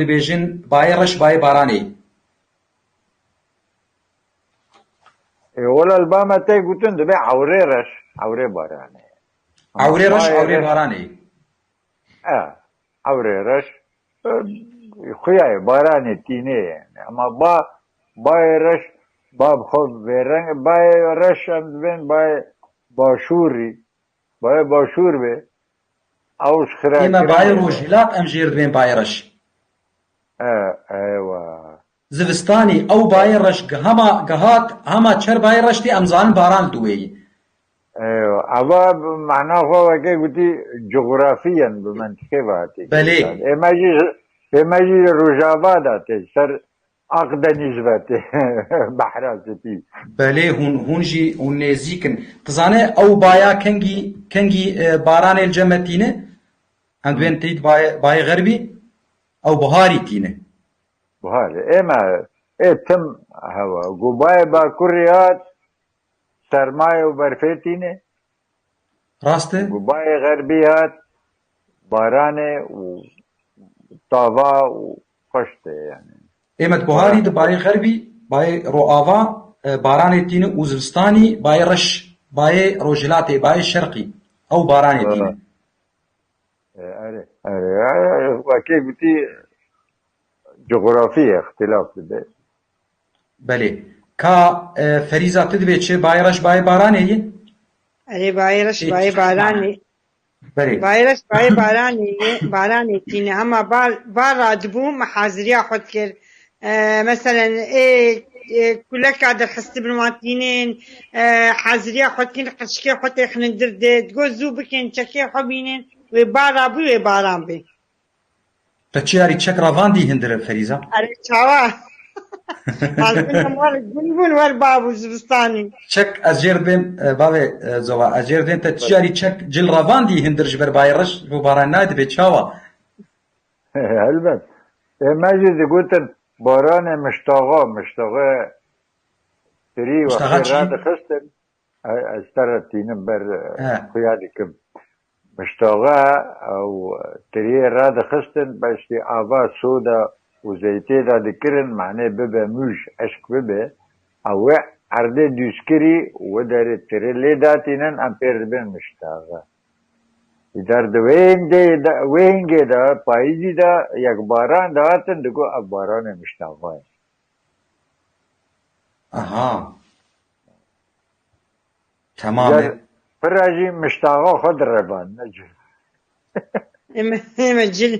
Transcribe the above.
دەبێژن بای ڕەش بای بارانێ. ولا الباما تي قلتون دبي عوري رش عوري باراني عورێ ڕەش عورێ بارانێ. عوري رش خوياي باراني تيني يعني اما باي رش باب خود بيرنگ باي رش ام بين باي باشوري باي باشور بي اوش خراك ئێمە بای ڕۆژهیلات ئەم ژێر دوێن بای ڕەش. ايوه زستانی ئەو بای ڕەش گەهات هەما چەر بای ڕەشتی ئەمزانن باران دوێی. ايوه اما معناه هو كي قلتي جغرافيا بمنطقه باتي بلي اما يجي رجابا داتي سر عقد نسبتي بحراستي بەلێ هونجی هون نێزیکن تزانێ ئەو بایا کەنگی بارانێ جەمەتینە ئەم دوێن تیت بای غەربی ئەو بەهاری تینە. بهاري اما تم هوا قباي باكوريات سرمايه وبرفيتينه ڕاستە؟ قباي غربيات بارانه وطاوا وخشته يعني ئێمە بەهاری بای غەربی بای ڕۆئاوا بارانێ تینە و زستانی بای ڕەش بای ڕۆژهیلاتێ بای شەرقی ئەو بارانێ تینە. وكي قلتي جغرافية اختلاف بده بەلێ کا فەریزا تدبێت چێ بای ڕەش بای بارانێیە؟ ئەرێ بای ڕەش بای بارانێ بەلێ بای ڕەش بای بارانێ تینە ئەمە با ڕادبوو مەحازریا خۆت کرد مەسەلەن کولەکا دەرخست بنواتینێن حازریا خۆتکن قچکێ خۆتێ خنندر دێت گۆ زوو بکەن چەکێ خۆ بینێن وێ بارابوو وێ باران بێ. تە چیاری چەک ڕەڤاندی هەندرە فەریزا؟ ئەرێ چاوە گونبوون وەربابوو زستانی چەک ئەجێر بێن باوێ زۆوا ئەجێر دێن تە چیاری چەک جل ڕەڤاندی هەندر ji ber بای ڕەش بۆ باران نادبێت چاوە. البت ما جد قلت باران مشتاقة تري وخير راد خستن استرتين بر خيالكم مشتاقة او تري راد خستن بس آبا سودا وزيتي دا ذكرن معناه ببا موج اشك ببا او عرضه دوسكري ودار تري لي داتينن امبير بين مشتاقة در وين دا پاییزی دا یک باران داتن دگو اب باران مشتاقه آها تمام فراجي مشتاقه خود ربان نجل ئێمە جل